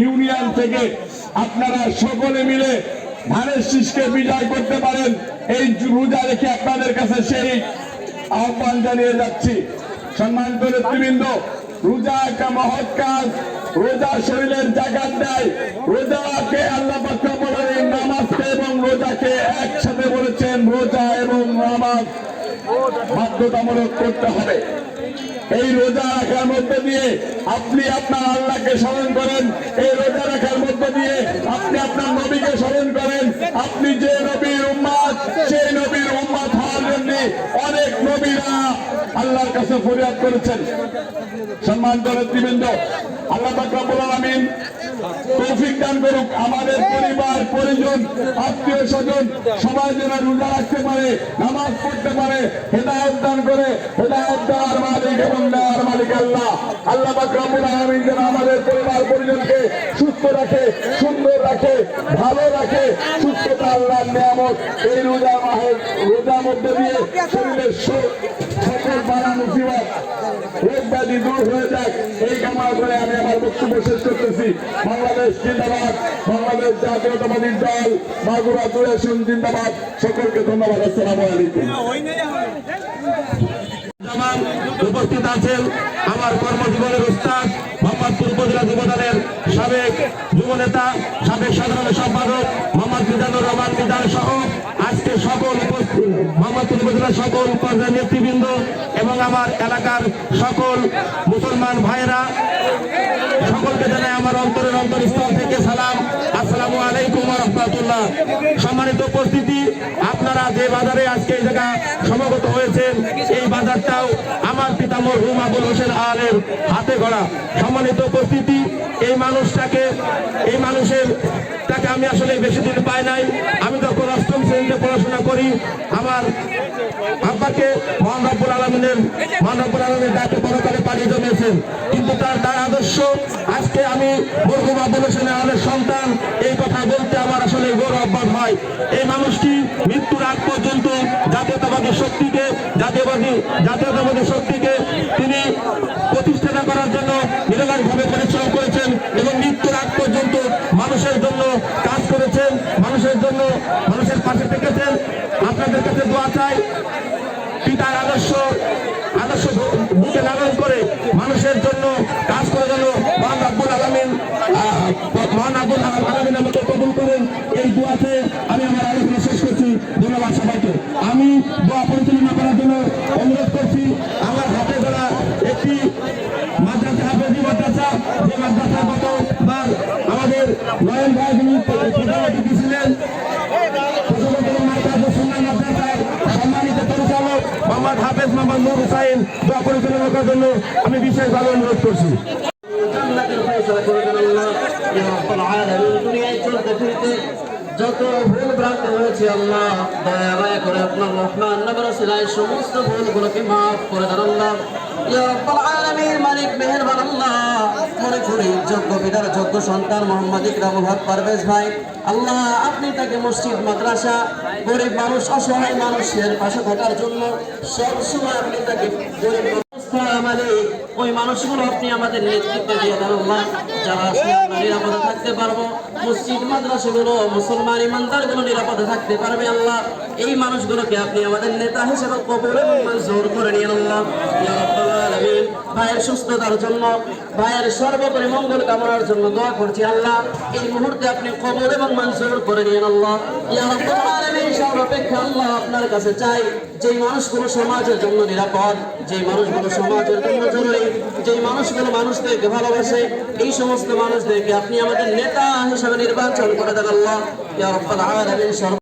Union থেকে আপনারা সকলে মিলে ধানের শীষকে বিজয় করতে পারেন, এই রোজা রেখে আপনাদের কাছে সেই আহ্বান জানিয়ে যাচ্ছি। সম্মানিত নেতৃবৃন্দ, রোজা একটা মহৎ কাজ। রোজা শরীরের জাকাত দেয়। রোজাকে আল্লাহ পাক রব্বুল আলামিন নামাজকে এবং রোজাকে একসাথে বলেছেন, রোজা এবং নামাজ বাধ্যতামূলক করতে হবে। এই রোজা রাখার মধ্যে দিয়ে আপনি আপনার আল্লাহকে স্মরণ করেন, এই রোজা রাখার মধ্যে দিয়ে আপনি আপনার নবীকে স্মরণ করেন। আপনি যে নবীর উম্মত, সেই নবীর উম্মত হওয়ার জন্য অনেক নবীরা আল্লাহর কাছে ফরিয়াদ করেছেন। সম্মানিত নেতৃবৃন্দ, আল্লাহ পাক রব্বুল আলামিন তৌফিক দান করুক, আমাদের পরিবার পরিজন আত্মীয় স্বজন সবাই যেন রোজা রাখতে পারে, নামাজ পড়তে পারে, হেদায়েত দান করে। হেদায়েত দেওয়ার মালিক এবং দেওয়ার মালিক আল্লাহ। আল্লাহ পাক রব্বুল আলামিন যেন আমাদের পরিবার পরিজনকে সুস্থ রাখে, সুন্দর রাখে, ভালো রাখে। সুস্থতা আল্লাহর নিয়ামত। এই রোজার মধ্যে দিয়ে শরীরের সকল বাড়া মুসিবত রোগ ব্যাধি দূর হয়ে যাক, এই কামনা করে আমি আমার বক্তব্য শেষ করতেছি। বাংলাদেশ জিন্দাবাদ, বাংলাদেশ জাতীয়তাবাদী দল, মাগুরা দুরেশন জিন্দাবাদ। সকলকে ধন্যবাদ। আসসালামু আলাইকুম। উপস্থিত আছেন আমার কর্মজীবনের উস্তাদ মোহাম্মদপুর উপজেলা যুবদলের সাবেক যুবনেতা, সাবেক সাধারণ সম্পাদক মোহাম্মদ মিজানুর রহমান মিজান সহ আজকে সকল মোহাম্মদপুর উপজেলার সকল পর্যায়ের নেতৃবৃন্দ এবং আমার এলাকার সকল মুসলমান ভাইয়েরা, সকলকে জানাই আমার অন্তরের অন্তরস্থল থেকে সালাম। আসসালামু আলাইকুম ওয়া রাহমাতুল্লাহ। সম্মানিত উপস্থিতি, আপনারা যে বাজারে আজকে এই জায়গা সমবেত হয়েছেন, এই বাজারটাও আমার পিতা মরহুম আবুল হোসেন আলের হাতে গড়া। সম্মানিত উপস্থিতি, এই মানুষের তাকে আমি আসলে বেশি দিন পাই নাই। আমি যখন অষ্টম শ্রেণীতে পড়াশোনা করি, আমার আব্বাকে মহান রব্বুল আলামিনের ডাকে পরকালে পানি জমেছেন, কিন্তু তার আদর্শ আজকে আমি মরহুম আবুল হোসেন আলের সন্তান, এই কথা বলতে আমার আসলে গৌরব বোধ হয়। এই মানুষটি মৃত্যুর আগ পর্যন্ত জাতীয়তাবাদী শক্তিকে তিনি প্রতিষ্ঠা করার জন্য নিরলসভাবে পরিশ্রম করেছেন এবং মৃত্যুর আগ পর্যন্ত মানুষের জন্য কাজ করেছেন, মানুষের পাশে থেকেছেন। আপনাদের কাছে দোয়া চাই, পিতার আদর্শ বুকে লালন করে মানুষের জন্য কাজ করে যেন মহান আব্বুল আলামিন আমাকে কবুল করেন। এই দোয়াতে আমি আমার আলোচনা শেষ করছি। ধন্যবাদ সবাইকে। আমি দোয়া পরিচালনা করার জন্য অনুরোধ করছি আমার হাতে ধরা একটি মাদ্রাসা, হাফেজি মাদ্রাসা, যে মাদ্রাসা গতবার আমাদের নয়ন ভাই যিনি দিয়েছিলেন, সম্মানিত পরিচালক মোহাম্মদ হাফেজ মোহাম্মদ নূর হুসাইন, দোয়া পরিচালনা করার জন্য আমি বিশেষভাবে অনুরোধ করছি। যত ভুল ভ্রান্তি হয়েছে আল্লাহ দয়া মায়া করে আপনার রহমান নবী রাসূলের সমস্ত ভুলগুলোকে মাফ করে দেন আল্লাহ। ইয়া রাব্বুল আলামিন, মালিক মেহেরবান আল্লাহ, মনে করি যোগ্য পিতার যোগ্য সন্তান মোহাম্মদ ইকরামুল হক পারভেজ ভাই, আল্লাহ আপনি তাকে মসজিদ, মাদ্রাসা, গরিব মানুষ, অসহায় মানুষের পাশে থাকার জন্য সবসময় আপনি তাকে গরিব মালিক ওই মানুষগুলো আপনি আমাদের নেতৃত্বে দিয়ে দেন আল্লাহ, যারা আমরা নিরাপদে থাকতে পারবো। মসজিদ, মাদ্রাসাগুলো, মুসলমান ইমানদারগুলো নিরাপদে থাকতে পারবে আল্লাহ। এই মানুষগুলোকে আপনি আমাদের নেতা হিসেবে কবুল এবং মঞ্জুর করে নিন আল্লাহ। ইয়া রাব্বুল আলামিন, ভাইয়ের সুস্থতার জন্য, ভাইয়ের সর্বোপরি মঙ্গল কামনার জন্য দোয়া করছি আল্লাহ। এই মুহূর্তে আপনি কবুল এবং মঞ্জুর করে নিন আল্লাহ। ইয়া রাব্বুল আলামিন, সর্বাপেক্ষা আল্লাহ আপনার কাছে চাই, যেই মানুষগুলো সমাজের জন্য নিরাপদ, যেই মানুষগুলো সমাজের জন্য জরুরি, যেই মানুষগুলো মানুষদেরকে ভালোবাসে, এই সমস্ত মানুষদেরকে আপনি আমাদের নেতা হিসেবে নির্বাচন করে দেন আল্লাহ। ইয়া রাব্বুল আলামিন,